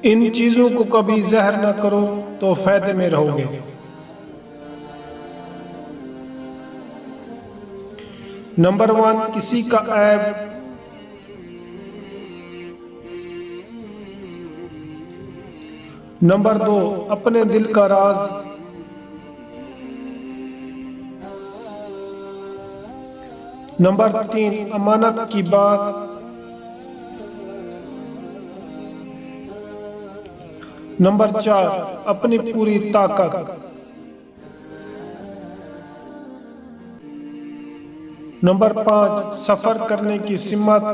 इन चीज़ों को कभी ज़हर न करो तो फायदे में रहोगे। नंबर 1, किसी का ऐब। नंबर 2, अपने दिल का राज। नंबर 3, अमानत की बात। नंबर 4, अपनी पूरी ताकत। नंबर 5, सफर करने की हिम्मत।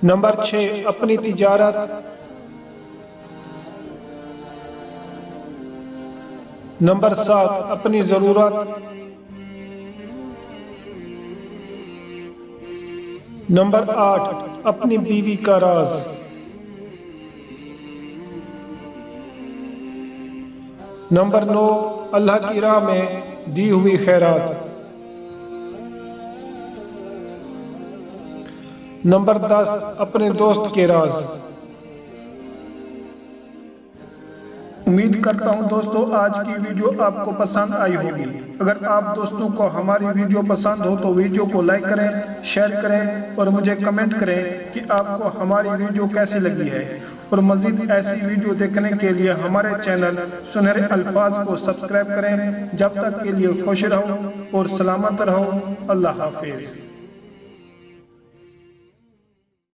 नंबर 6, अपनी तिजारत। नंबर 7, अपनी जरूरत। नंबर 8, अपनी बीवी का राज। नंबर 9, अल्लाह की राह में दी हुई खैरात। नंबर 10, अपने दोस्त के राज। उम्मीद करता हूं दोस्तों आज की वीडियो आपको पसंद आई होगी। अगर आप दोस्तों को हमारी वीडियो पसंद हो तो वीडियो को लाइक करें, शेयर करें और मुझे कमेंट करें कि आपको हमारी वीडियो कैसी लगी है। और मजीद ऐसी वीडियो देखने के लिए हमारे चैनल सुनहरे अल्फाज को सब्सक्राइब करें। जब तक के लिए खुश रहो और सलामत रहो। अल्लाह हाफिज।